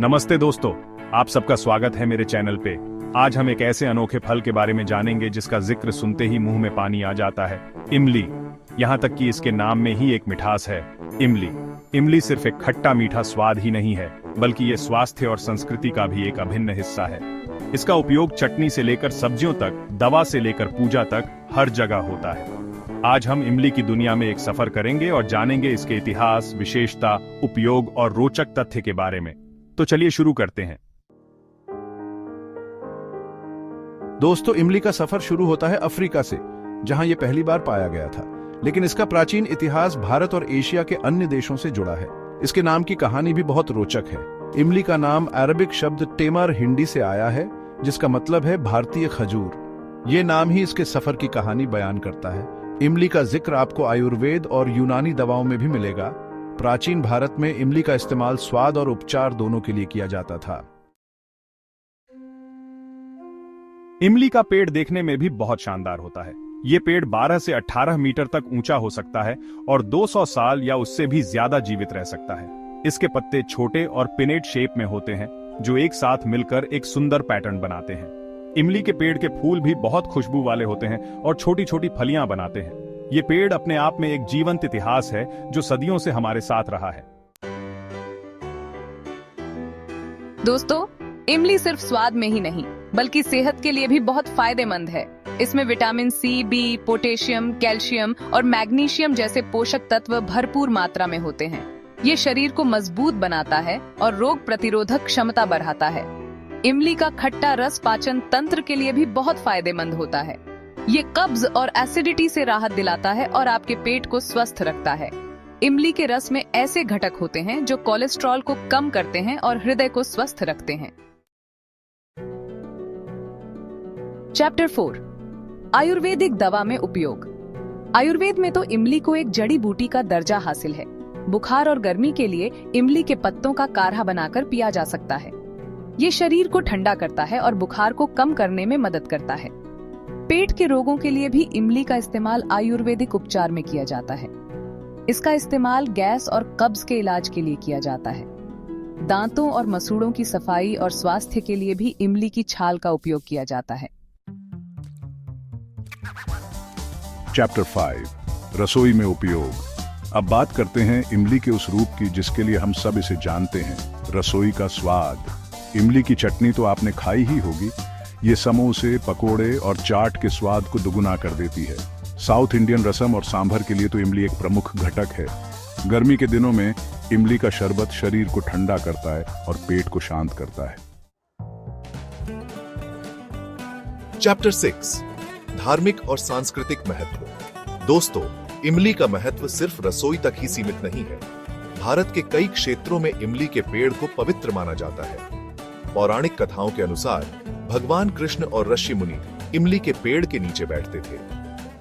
नमस्ते दोस्तों, आप सबका स्वागत है मेरे चैनल पे। आज हम एक ऐसे अनोखे फल के बारे में जानेंगे जिसका जिक्र सुनते ही मुंह में पानी आ जाता है, इमली। यहाँ तक कि इसके नाम में ही एक मिठास है, इमली। इमली सिर्फ एक खट्टा मीठा स्वाद ही नहीं है, बल्कि ये स्वास्थ्य और संस्कृति का भी एक अभिन्न हिस्सा है। इसका उपयोग चटनी से लेकर सब्जियों तक, दवा से लेकर पूजा तक हर जगह होता है। आज हम इमली की दुनिया में एक सफर करेंगे और जानेंगे इसके इतिहास, विशेषता, उपयोग और रोचक तथ्य के बारे में। तो चलिए शुरू करते हैं। दोस्तों, इमली का सफर शुरू होता है अफ्रीका से, जहां यह पहली बार पाया गया था। लेकिन इसका प्राचीन इतिहास भारत और एशिया के अन्य देशों से जुड़ा है। इसके नाम की कहानी भी बहुत रोचक है। इमली का नाम अरबिक शब्द टेमर हिंदी से आया है, जिसका मतलब है भारतीय खजूर। ये नाम ही इसके सफर की कहानी बयान करता है। इमली का जिक्र आपको आयुर्वेद और यूनानी दवाओं में भी मिलेगा। प्राचीन भारत में इमली का इस्तेमाल स्वाद और उपचार दोनों के लिए किया जाता था। इमली का पेड़ देखने में भी बहुत शानदार होता है। ये पेड़ 12 से 18 मीटर तक ऊंचा हो सकता है और 200 साल या उससे भी ज्यादा जीवित रह सकता है। इसके पत्ते छोटे और पिनेट शेप में होते हैं, जो एक साथ मिलकर एक सुंदर पैटर्न बनाते हैं। इमली के पेड़ के फूल भी बहुत खुशबू वाले होते हैं और छोटी छोटी फलियां बनाते हैं। ये पेड़ अपने आप में एक जीवंत इतिहास है, जो सदियों से हमारे साथ रहा है। दोस्तों, इमली सिर्फ स्वाद में ही नहीं, बल्कि सेहत के लिए भी बहुत फायदेमंद है। इसमें vitamin C, B, potassium, calcium और मैग्नीशियम जैसे पोषक तत्व भरपूर मात्रा में होते हैं। ये शरीर को मजबूत बनाता है और रोग प्रतिरोधक क्षमता बढ़ाता है। इमली का खट्टा रस पाचन तंत्र के लिए भी बहुत फायदेमंद होता है। ये कब्ज और एसिडिटी से राहत दिलाता है और आपके पेट को स्वस्थ रखता है। इमली के रस में ऐसे घटक होते हैं जो कोलेस्ट्रॉल को कम करते हैं और हृदय को स्वस्थ रखते हैं। चैप्टर 4, आयुर्वेदिक दवा में उपयोग। आयुर्वेद में तो इमली को एक जड़ी बूटी का दर्जा हासिल है। बुखार और गर्मी के लिए इमली के पत्तों का काढ़ा बनाकर पिया जा सकता है। ये शरीर को ठंडा करता है और बुखार को कम करने में मदद करता है। पेट के रोगों के लिए भी इमली का इस्तेमाल आयुर्वेदिक उपचार में किया जाता है। इसका इस्तेमाल गैस और कब्ज के इलाज के लिए किया जाता है। दांतों और मसूड़ों की सफाई और स्वास्थ्य के लिए भी इमली की छाल का उपयोग किया जाता है। चैप्टर 5, रसोई में उपयोग। अब बात करते हैं इमली के उस रूप की जिसके लिए हम सब इसे जानते हैं, रसोई का स्वाद। इमली की चटनी तो आपने खाई ही होगी। ये समोसे, पकोड़े और चाट के स्वाद को दुगुना कर देती है। साउथ इंडियन रसम और सांभर के लिए तो इमली एक प्रमुख घटक है। गर्मी के दिनों में इमली का शरबत शरीर को ठंडा करता है और पेट को शांत करता है। चैप्टर 6, धार्मिक और सांस्कृतिक महत्व। दोस्तों, इमली का महत्व सिर्फ रसोई तक ही सीमित नहीं है। भारत के कई क्षेत्रों में इमली के पेड़ को पवित्र माना जाता है। पौराणिक कथाओं के अनुसार भगवान कृष्ण और ऋषि मुनि इमली के पेड़ के नीचे बैठते थे।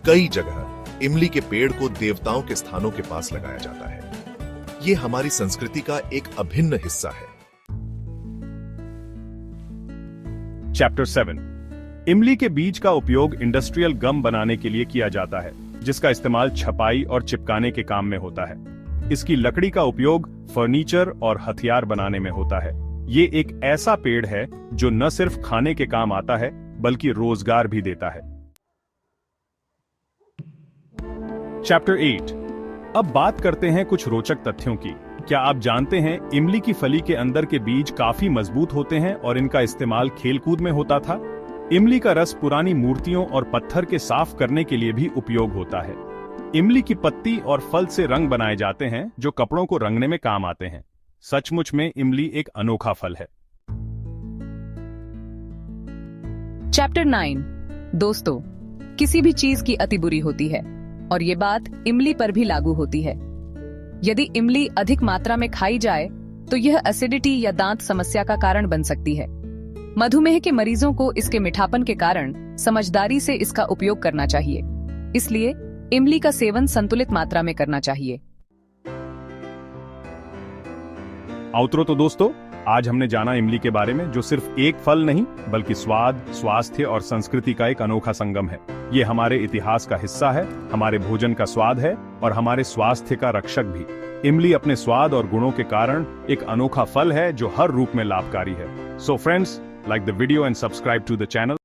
कई जगह इमली के पेड़ को देवताओं के स्थानों के पास लगाया जाता है। ये हमारी संस्कृति का एक अभिन्न हिस्सा है। चैप्टर 7, इमली के बीज का उपयोग इंडस्ट्रियल गम बनाने के लिए किया जाता है, जिसका इस्तेमाल छपाई और चिपकाने के काम में होता है। इसकी लकड़ी का उपयोग फर्नीचर और हथियार बनाने में होता है। ये एक ऐसा पेड़ है जो न सिर्फ खाने के काम आता है, बल्कि रोजगार भी देता है। चैप्टर 8, अब बात करते हैं कुछ रोचक तथ्यों की। क्या आप जानते हैं इमली की फली के अंदर के बीज काफी मजबूत होते हैं और इनका इस्तेमाल खेलकूद में होता था। इमली का रस पुरानी मूर्तियों और पत्थर के साफ करने के लिए भी उपयोग होता है। इमली की पत्ती और फल से रंग बनाए जाते हैं जो कपड़ों को रंगने में काम आते हैं। सचमुच में इमली एक अनोखा फल है। चैप्टर 9, दोस्तों, किसी भी चीज की अति बुरी होती है और ये बात इमली पर भी लागू होती है। यदि इमली अधिक मात्रा में खाई जाए तो यह एसिडिटी या दांत समस्या का कारण बन सकती है। मधुमेह के मरीजों को इसके मीठापन के कारण समझदारी से इसका उपयोग करना चाहिए। इसलिए इमली का सेवन संतुलित मात्रा में करना चाहिए। आउटरो तो दोस्तों, आज हमने जाना इमली के बारे में, जो सिर्फ एक फल नहीं बल्कि स्वाद, स्वास्थ्य और संस्कृति का एक अनोखा संगम है। ये हमारे इतिहास का हिस्सा है, हमारे भोजन का स्वाद है और हमारे स्वास्थ्य का रक्षक भी। इमली अपने स्वाद और गुणों के कारण एक अनोखा फल है जो हर रूप में लाभकारी है। So friends, like the video and subscribe to the channel.